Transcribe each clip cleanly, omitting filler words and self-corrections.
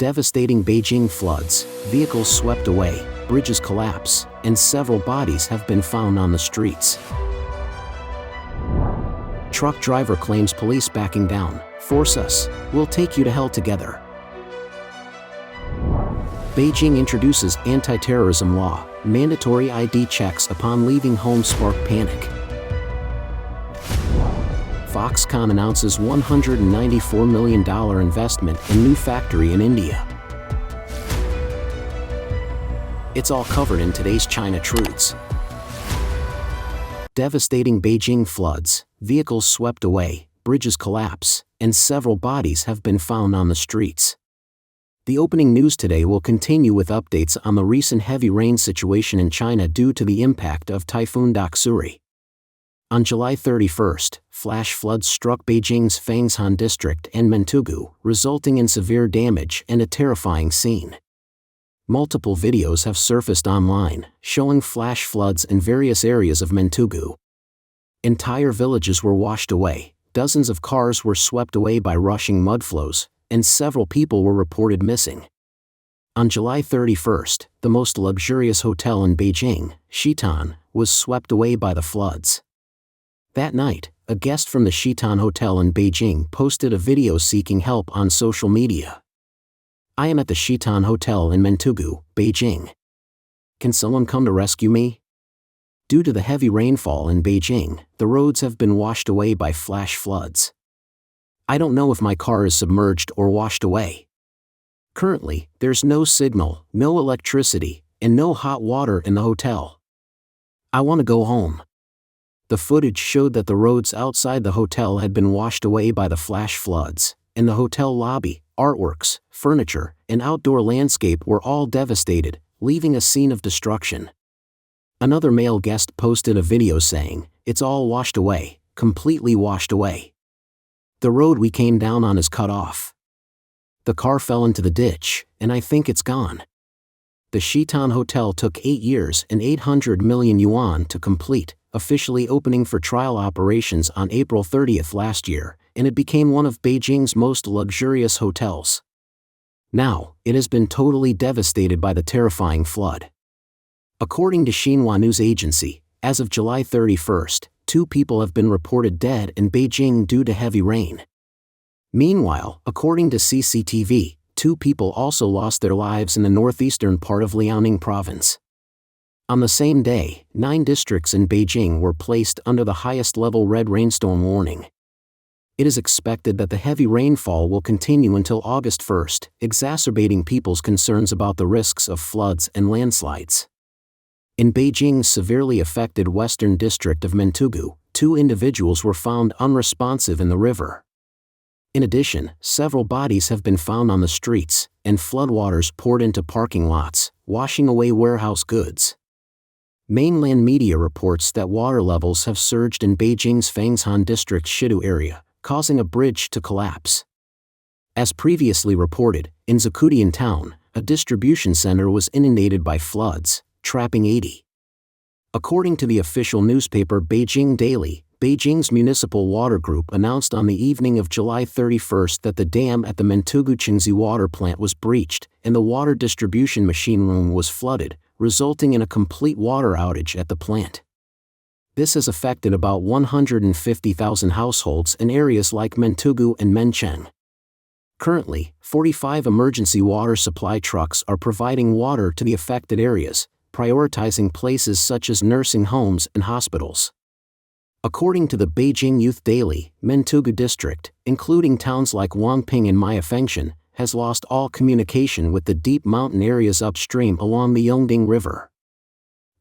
Devastating Beijing floods, vehicles swept away, bridges collapse, and several bodies have been found on the streets. Truck driver claims police backing down. "Force us, we'll take you to hell together." Beijing introduces anti-terrorism law. Mandatory ID checks upon leaving home spark panic. Foxconn announces $194 million investment in new factory in India. It's all covered in today's China Truths. Devastating Beijing floods, vehicles swept away, bridges collapse, and several bodies have been found on the streets. The opening news today will continue with updates on the recent heavy rain situation in China due to the impact of Typhoon Doksuri. On July 31st, flash floods struck Beijing's Fangshan district and Mentugu, resulting in severe damage and a terrifying scene. Multiple videos have surfaced online, showing flash floods in various areas of Mentugu. Entire villages were washed away, dozens of cars were swept away by rushing mudflows, and several people were reported missing. On July 31st, the most luxurious hotel in Beijing, Shitan, was swept away by the floods. That night, a guest from the Shitan Hotel in Beijing posted a video seeking help on social media. "I am at the Shitan Hotel in Mentugu, Beijing. Can someone come to rescue me?" Due to the heavy rainfall in Beijing, the roads have been washed away by flash floods. "I don't know if my car is submerged or washed away. Currently, there's no signal, no electricity, and no hot water in the hotel. I want to go home." The footage showed that the roads outside the hotel had been washed away by the flash floods, and the hotel lobby, artworks, furniture, and outdoor landscape were all devastated, leaving a scene of destruction. Another male guest posted a video saying, "It's all washed away, completely washed away. The road we came down on is cut off. The car fell into the ditch, and I think it's gone." The Shitan Hotel took 8 years and 800 million yuan to complete, officially opening for trial operations on April 30th last year, and it became one of Beijing's most luxurious hotels. Now, it has been totally devastated by the terrifying flood. According to Xinhua News Agency, as of July 31st, 2 people have been reported dead in Beijing due to heavy rain. Meanwhile, according to CCTV, 2 people also lost their lives in the northeastern part of Liaoning province. On the same day, 9 districts in Beijing were placed under the highest-level red rainstorm warning. It is expected that the heavy rainfall will continue until August 1st, exacerbating people's concerns about the risks of floods and landslides. In Beijing's severely affected western district of Mentugu, 2 individuals were found unresponsive in the river. In addition, several bodies have been found on the streets, and floodwaters poured into parking lots, washing away warehouse goods. Mainland media reports that water levels have surged in Beijing's Fangshan district's Shidu area, causing a bridge to collapse. As previously reported, in Zakudian town, a distribution center was inundated by floods, trapping 80. According to the official newspaper Beijing Daily, Beijing's municipal water group announced on the evening of July 31st that the dam at the Mentugu Qingzi water plant was breached, and the water distribution machine room was flooded, resulting in a complete water outage at the plant. This has affected about 150,000 households in areas like Mentugu and Mencheng. Currently, 45 emergency water supply trucks are providing water to the affected areas, prioritizing places such as nursing homes and hospitals. According to the Beijing Youth Daily, Mentugu district, including towns like Wangping and Maifengshan, has lost all communication with the deep mountain areas upstream along the Yongding River.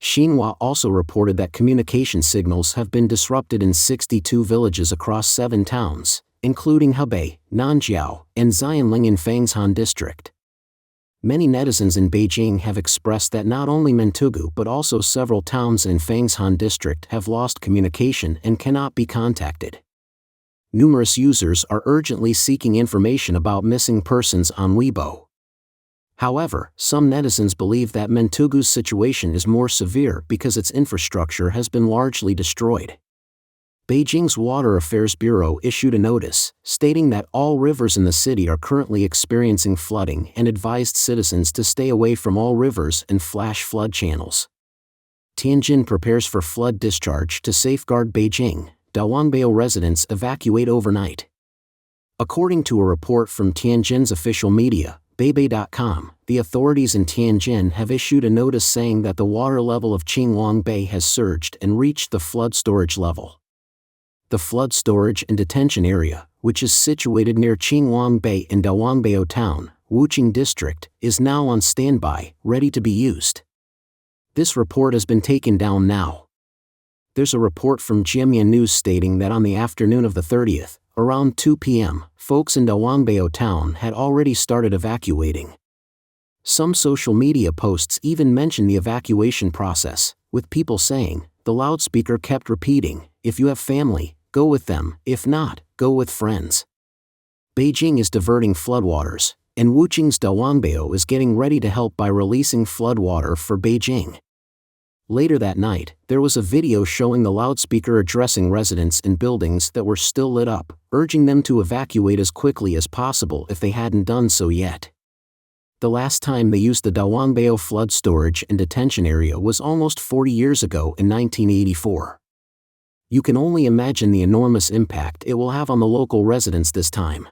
Xinhua also reported that communication signals have been disrupted in 62 villages across 7 towns, including Hebei, Nanjiao, and Xianling in Fangshan district. Many netizens in Beijing have expressed that not only Mentugu but also several towns in Fangshan district have lost communication and cannot be contacted. Numerous users are urgently seeking information about missing persons on Weibo. However, some netizens believe that Mentugu's situation is more severe because its infrastructure has been largely destroyed. Beijing's Water Affairs Bureau issued a notice stating that all rivers in the city are currently experiencing flooding and advised citizens to stay away from all rivers and flash flood channels. Tianjin prepares for flood discharge to safeguard Beijing. Dawangbao residents evacuate overnight. According to a report from Tianjin's official media, Beibei.com, the authorities in Tianjin have issued a notice saying that the water level of Qingyuan Bay has surged and reached the flood storage level. The flood storage and detention area, which is situated near Qingyuan Bay in Dawangbao Town, Wuqing District, is now on standby, ready to be used. This report has been taken down now. There's a report from Jiemian News stating that on the afternoon of the 30th, around 2 p.m., folks in Dawangbao Town had already started evacuating. Some social media posts even mention the evacuation process, with people saying, the loudspeaker kept repeating, if you have family, go with them, if not, go with friends. Beijing is diverting floodwaters, and Wuqing's Dawangbao is getting ready to help by releasing floodwater for Beijing. Later that night, there was a video showing the loudspeaker addressing residents in buildings that were still lit up, urging them to evacuate as quickly as possible if they hadn't done so yet. The last time they used the Dawangbao flood storage and detention area was almost 40 years ago in 1984. You can only imagine the enormous impact it will have on the local residents this time.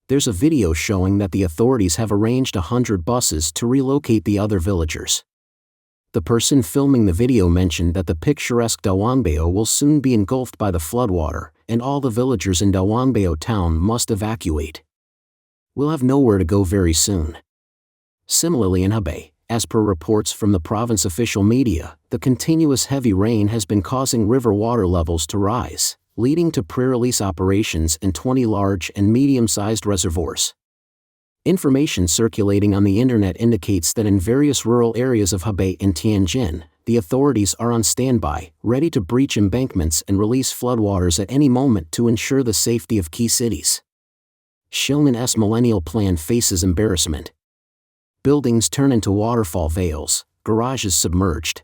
There's a video showing that the authorities have arranged 100 buses to relocate the other villagers. The person filming the video mentioned that the picturesque Dawangbao will soon be engulfed by the floodwater, and all the villagers in Dawangbao town must evacuate. We'll have nowhere to go very soon. Similarly in Hebei, as per reports from the province official media, the continuous heavy rain has been causing river water levels to rise, leading to pre-release operations in 20 large and medium-sized reservoirs. Information circulating on the internet indicates that in various rural areas of Hebei and Tianjin, the authorities are on standby, ready to breach embankments and release floodwaters at any moment to ensure the safety of key cities. Xiong'an's millennial plan faces embarrassment. Buildings turn into waterfall veils, garages submerged.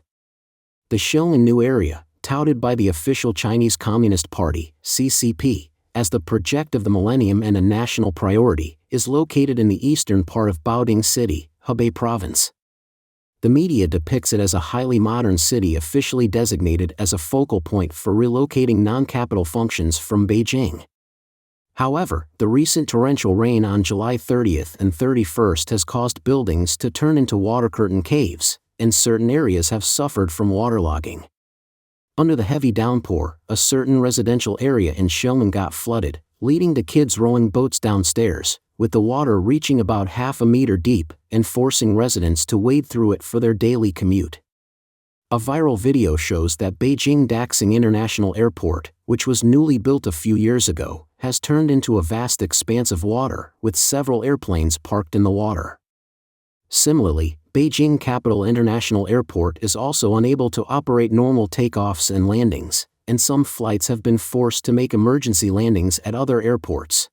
The Xiong'an New Area, touted by the official Chinese Communist Party, CCP, as the project of the millennium and a national priority, is located in the eastern part of Baoding City, Hebei Province. The media depicts it as a highly modern city officially designated as a focal point for relocating non-capital functions from Beijing. However, the recent torrential rain on July 30th and 31st has caused buildings to turn into water curtain caves, and certain areas have suffered from waterlogging. Under the heavy downpour, a certain residential area in Xiong'an got flooded, leading to kids rowing boats downstairs, with the water reaching about half a meter deep and forcing residents to wade through it for their daily commute. A viral video shows that Beijing Daxing International Airport, which was newly built a few years ago, has turned into a vast expanse of water, with several airplanes parked in the water. Similarly, Beijing Capital International Airport is also unable to operate normal takeoffs and landings, and some flights have been forced to make emergency landings at other airports.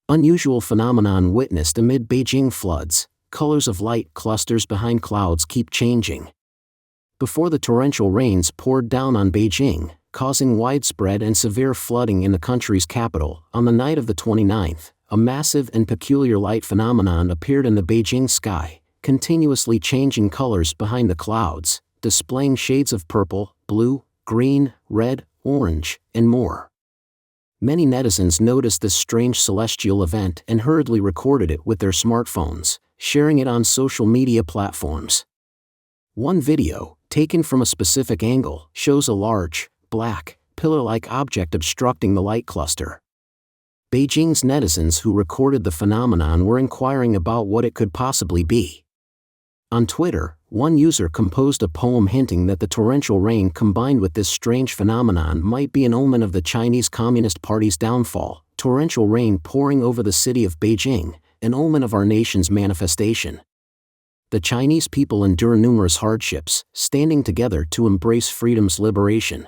Unusual phenomenon witnessed amid Beijing floods, colors of light clusters behind clouds keep changing. Before the torrential rains poured down on Beijing, causing widespread and severe flooding in the country's capital, on the night of the 29th, a massive and peculiar light phenomenon appeared in the Beijing sky, continuously changing colors behind the clouds, displaying shades of purple, blue, green, red, orange, and more. Many netizens noticed this strange celestial event and hurriedly recorded it with their smartphones, sharing it on social media platforms. One video, taken from a specific angle, shows a large, black, pillar-like object obstructing the light cluster. Beijing's netizens who recorded the phenomenon were inquiring about what it could possibly be. On Twitter, one user composed a poem hinting that the torrential rain combined with this strange phenomenon might be an omen of the Chinese Communist Party's downfall, torrential rain pouring over the city of Beijing, an omen of our nation's manifestation. The Chinese people endure numerous hardships, standing together to embrace freedom's liberation.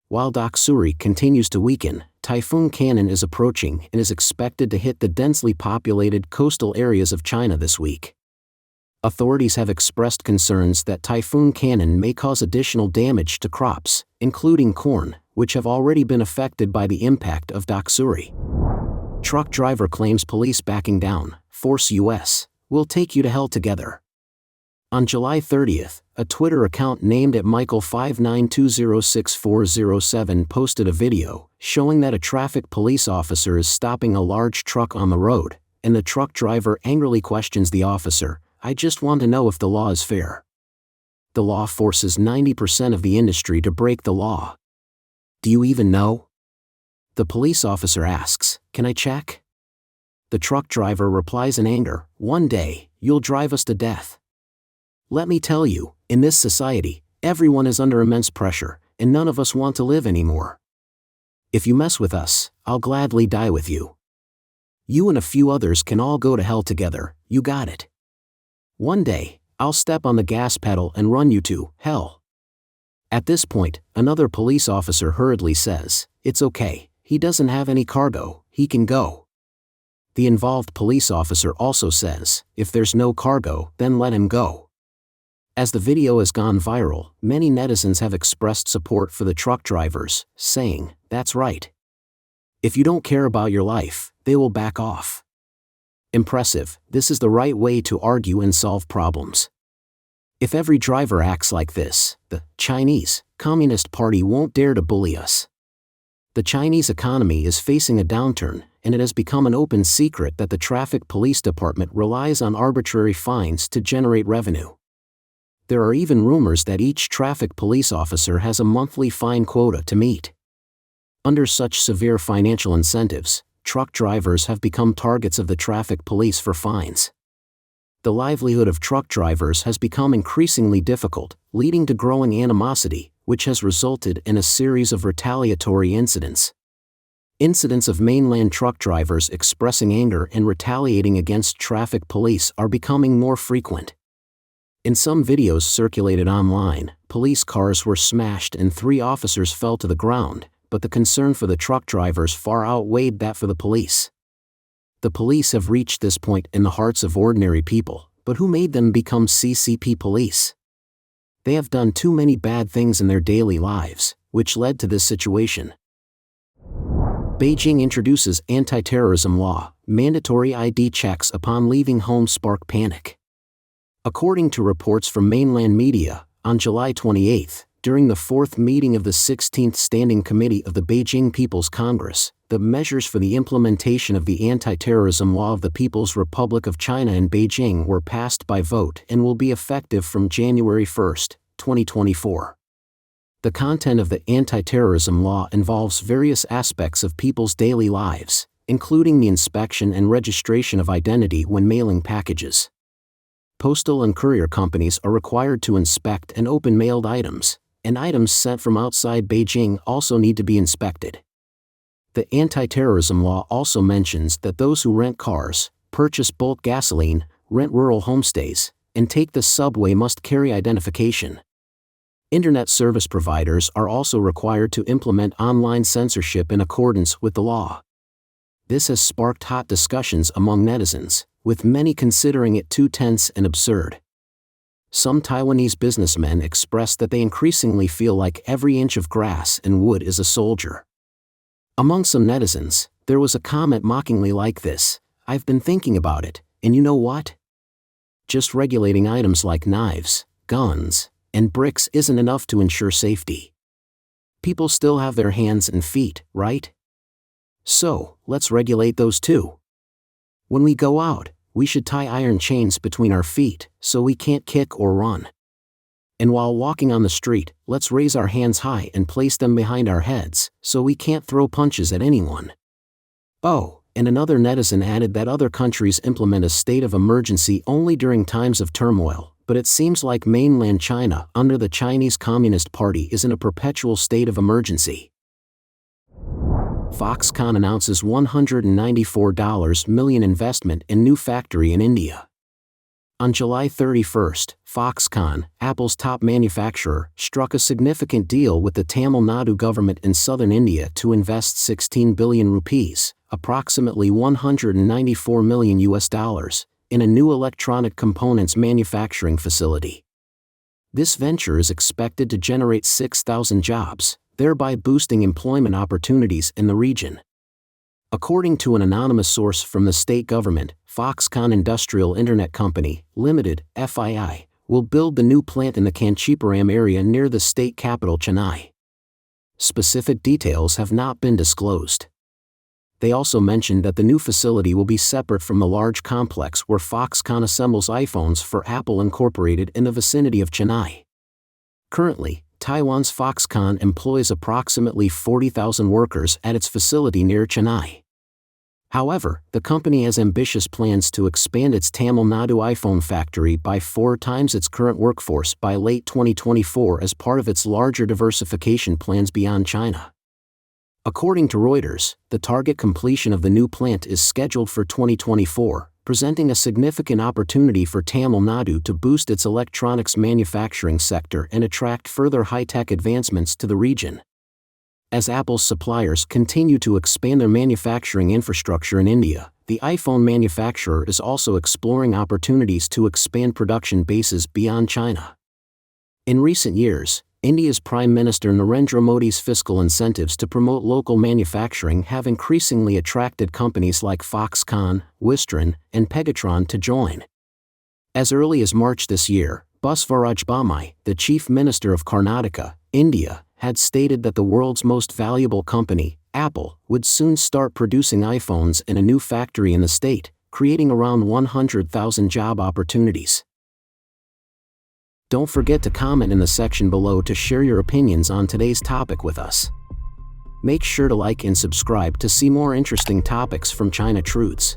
While Doksuri continues to weaken, Typhoon Cannon is approaching and is expected to hit the densely populated coastal areas of China this week. Authorities have expressed concerns that Typhoon Cannon may cause additional damage to crops, including corn, which have already been affected by the impact of Doksuri. Truck driver claims police backing down, force US, will take you to hell together. On July 30th, a Twitter account named @Michael59206407 posted a video showing that a traffic police officer is stopping a large truck on the road, and the truck driver angrily questions the officer, "I just want to know if the law is fair." The law forces 90% of the industry to break the law. Do you even know? The police officer asks, "Can I check?" The truck driver replies in anger, "One day, you'll drive us to death." Let me tell you, in this society, everyone is under immense pressure, and none of us want to live anymore. If you mess with us, I'll gladly die with you. You and a few others can all go to hell together, you got it. One day, I'll step on the gas pedal and run you to hell. At this point, another police officer hurriedly says, "It's okay, he doesn't have any cargo, he can go." The involved police officer also says, "If there's no cargo, then let him go." As the video has gone viral, many netizens have expressed support for the truck drivers, saying, "That's right. If you don't care about your life, they will back off." Impressive, this is the right way to argue and solve problems. If every driver acts like this, the Chinese Communist Party won't dare to bully us. The Chinese economy is facing a downturn, and it has become an open secret that the Traffic Police Department relies on arbitrary fines to generate revenue. There are even rumors that each traffic police officer has a monthly fine quota to meet. Under such severe financial incentives, truck drivers have become targets of the traffic police for fines. The livelihood of truck drivers has become increasingly difficult, leading to growing animosity, which has resulted in a series of retaliatory incidents. Incidents of mainland truck drivers expressing anger and retaliating against traffic police are becoming more frequent. In some videos circulated online, police cars were smashed and 3 officers fell to the ground, but the concern for the truck drivers far outweighed that for the police. The police have reached this point in the hearts of ordinary people, but who made them become CCP police? They have done too many bad things in their daily lives, which led to this situation. Beijing introduces anti-terrorism law, mandatory ID checks upon leaving home spark panic. According to reports from mainland media, on July 28, during the 4th meeting of the 16th Standing Committee of the Beijing People's Congress, the measures for the implementation of the anti-terrorism law of the People's Republic of China in Beijing were passed by vote and will be effective from January 1, 2024. The content of the anti-terrorism law involves various aspects of people's daily lives, including the inspection and registration of identity when mailing packages. Postal and courier companies are required to inspect and open mailed items, and items sent from outside Beijing also need to be inspected. The anti-terrorism law also mentions that those who rent cars, purchase bulk gasoline, rent rural homestays, and take the subway must carry identification. Internet service providers are also required to implement online censorship in accordance with the law. This has sparked hot discussions among netizens, with many considering it too tense and absurd. Some Taiwanese businessmen express that they increasingly feel like every inch of grass and wood is a soldier. Among some netizens, there was a comment mockingly like this, "I've been thinking about it, and you know what? Just regulating items like knives, guns, and bricks isn't enough to ensure safety. People still have their hands and feet, right? So, let's regulate those too. When we go out, we should tie iron chains between our feet, so we can't kick or run. And while walking on the street, let's raise our hands high and place them behind our heads, so we can't throw punches at anyone." Oh, and another netizen added that other countries implement a state of emergency only during times of turmoil, but it seems like mainland China, under the Chinese Communist Party, is in a perpetual state of emergency. Foxconn announces $194 million investment in new factory in India. On July 31, Foxconn, Apple's top manufacturer, struck a significant deal with the Tamil Nadu government in southern India to invest 16 billion rupees, approximately $194 million, in a new electronic components manufacturing facility. This venture is expected to generate 6,000 jobs, thereby boosting employment opportunities in the region. According to an anonymous source from the state government, Foxconn Industrial Internet Company, Limited, FII, will build the new plant in the Kanchipuram area near the state capital Chennai. Specific details have not been disclosed. They also mentioned that the new facility will be separate from the large complex where Foxconn assembles iPhones for Apple Incorporated in the vicinity of Chennai. Currently, Taiwan's Foxconn employs approximately 40,000 workers at its facility near Chennai. However, the company has ambitious plans to expand its Tamil Nadu iPhone factory by 4 times its current workforce by late 2024 as part of its larger diversification plans beyond China. According to Reuters, the target completion of the new plant is scheduled for 2024, presenting a significant opportunity for Tamil Nadu to boost its electronics manufacturing sector and attract further high-tech advancements to the region. As Apple's suppliers continue to expand their manufacturing infrastructure in India, the iPhone manufacturer is also exploring opportunities to expand production bases beyond China. In recent years, India's Prime Minister Narendra Modi's fiscal incentives to promote local manufacturing have increasingly attracted companies like Foxconn, Wistron, and Pegatron to join. As early as March this year, Basavaraj Bommai, the Chief Minister of Karnataka, India, had stated that the world's most valuable company, Apple, would soon start producing iPhones in a new factory in the state, creating around 100,000 job opportunities. Don't forget to comment in the section below to share your opinions on today's topic with us. Make sure to like and subscribe to see more interesting topics from China Truths.